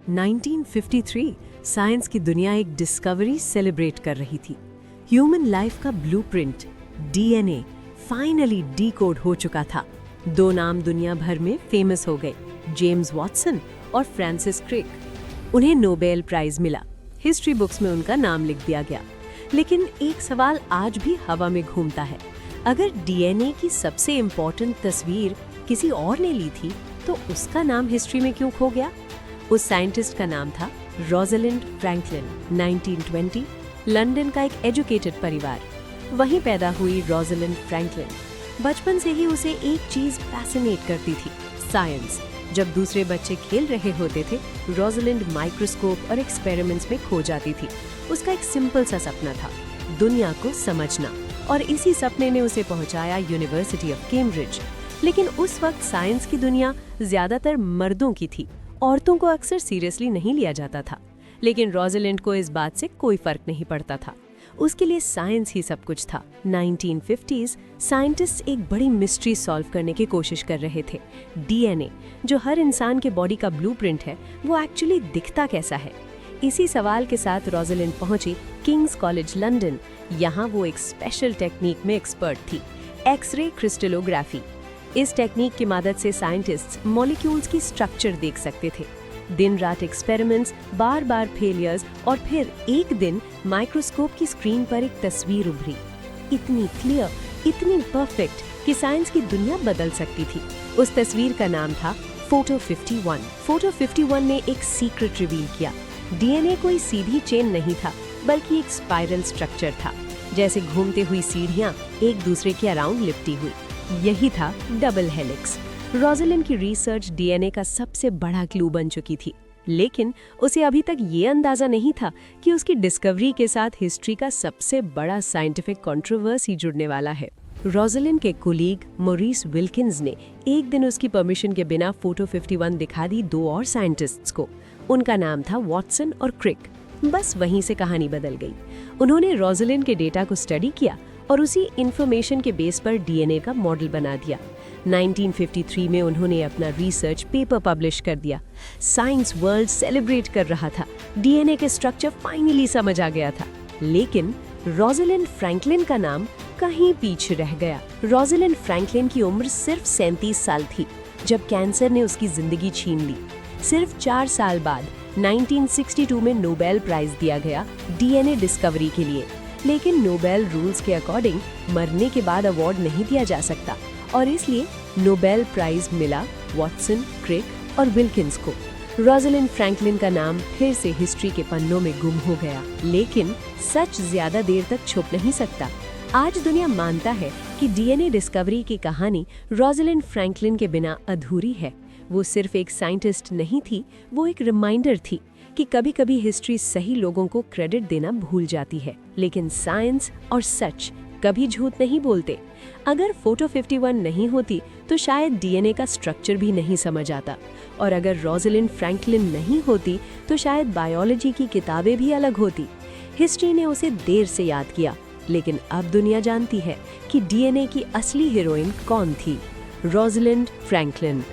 1953 science की दुनिया एक डिस्कवरी सेलिब्रेट कर रही थी। ह्यूमन लाइफ का ब्लूप्रिंट डीएनए फाइनली डीकोड हो चुका था। दो नाम दुनिया भर में फेमस हो गए, जेम्स वॉटसन और फ्रांसिस क्रिक। उन्हें नोबेल प्राइज मिला। हिस्ट्री बुक्स में उनका नाम लिख दिया गया। लेकिन एक सवाल आज भी हवा में घूमता है, अगर डीएनए की सबसे इम्पोर्टेंट तस्वीर किसी और ने ली थी तो उसका नाम हिस्ट्री में क्यों खो गया? उस साइंटिस्ट का नाम था रोज़लिंड फ्रैंकलिन। 1920 लंदन का एक एजुकेटेड परिवार, वहीं पैदा हुई रोज़लिंड फ्रैंकलिन। बचपन से ही उसे एक चीज फैसिनेट करती थी, साइंस। जब दूसरे बच्चे खेल रहे होते थे, रोज़लिंड माइक्रोस्कोप और एक्सपेरिमेंट्स में खो जाती थी। उसका एक सिंपल सा सपना था, दुनिया को समझना, और इसी सपने ने उसे पहुंचाया यूनिवर्सिटी ऑफ कैम्ब्रिज। लेकिन उस वक्त साइंस की दुनिया ज्यादातर मर्दों की थी, औरतों को अक्सर सीरियसली नहीं लिया जाता था। लेकिन रोज़लिंड को इस बात से कोई फर्क नहीं पड़ता था, उसके लिए साइंस ही सब कुछ था। 1950s साइंटिस्ट एक बड़ी मिस्ट्री सॉल्व करने की कोशिश कर रहे थे। डीएनए, जो हर इंसान के बॉडी का ब्लूप्रिंट है, वो एक्चुअली दिखता कैसा है? इसी सवाल के साथ रोज़लिंड पहुंची किंग्स कॉलेज लंदन। यहाँ वो एक स्पेशल टेक्निक में एक्सपर्ट थी, एक्सरे क्रिस्टलोग्राफी। इस टेक्निक की मदद से साइंटिस्ट्स मॉलिक्यूल्स की स्ट्रक्चर देख सकते थे। दिन रात एक्सपेरिमेंट्स, बार बार फेलियर्स, और फिर एक दिन माइक्रोस्कोप की स्क्रीन पर एक तस्वीर उभरी, इतनी क्लियर, इतनी परफेक्ट कि साइंस की दुनिया बदल सकती थी। उस तस्वीर का नाम था फोटो 51। फोटो 51 ने एक सीक्रेट रिवील किया। डीएनए कोई सीधी चेन नहीं था, बल्कि एक स्पाइरल स्ट्रक्चर था, जैसे घूमती हुई सीढ़ियां एक दूसरे के अराउंड लिपटी हुई। यही था डबल हेलिक्स। रोज़लिंड की रिसर्च डीएनए का सबसे बड़ा क्लू बन चुकी थी, लेकिन उसे अभी तक ये अंदाजा नहीं था कि उसकी डिस्कवरी के साथ हिस्ट्री का सबसे बड़ा साइंटिफिक कंट्रोवर्सी जुड़ने वाला है। रोज़लिंड के कोलीग मॉरिस विल्किंस ने एक दिन उसकी परमिशन के बिना फोटो 51 दिखा दी दो और साइंटिस्ट्स को। उनका नाम था वॉटसन और क्रिक। बस वहीं से कहानी बदल गई। उन्होंने रोज़लिंड के डेटा को स्टडी किया और उसी इंफॉर्मेशन के बेस पर डीएनए का मॉडल बना दिया। 1953 में उन्होंने अपना रिसर्च पेपर पब्लिश कर दिया। साइंस वर्ल्ड सेलिब्रेट कर रहा था, डीएनए के स्ट्रक्चर फाइनली समझ आ गया था। लेकिन रोज़लिंड फ्रैंकलिन का नाम कहीं पीछे रह गया। रोज़लिंड फ्रैंकलिन की उम्र सिर्फ 37 साल थी जब कैंसर ने उसकी जिंदगी छीन ली। सिर्फ 4 साल बाद 1962 में नोबेल प्राइज दिया गया डीएनए डिस्कवरी के लिए। लेकिन नोबेल रूल्स के अकॉर्डिंग मरने के बाद अवार्ड नहीं दिया जा सकता, और इसलिए नोबेल प्राइज मिला वॉटसन, क्रिक और विल्किंस को। रोज़लिंड फ्रैंकलिन का नाम फिर से हिस्ट्री के पन्नों में गुम हो गया। लेकिन सच ज्यादा देर तक छुप नहीं सकता। आज दुनिया मानता है कि डीएनए डिस्कवरी की कहानी रोज़लिंड फ्रैंकलिन के बिना अधूरी है। वो सिर्फ एक साइंटिस्ट नहीं थी, वो एक रिमाइंडर थी कि कभी कभी हिस्ट्री सही लोगों को क्रेडिट देना भूल जाती है, लेकिन साइंस और सच कभी झूठ नहीं बोलते। अगर फोटो 51 नहीं होती तो शायद डीएनए का स्ट्रक्चर भी नहीं समझ आता, और अगर रोज़लिंड फ्रैंकलिन नहीं होती तो शायद बायोलॉजी की किताबें भी अलग होती। हिस्ट्री ने उसे देर से याद किया, लेकिन अब दुनिया जानती है कि डीएनए की असली हीरोइन कौन थी, रोज़लिंड फ्रैंकलिन।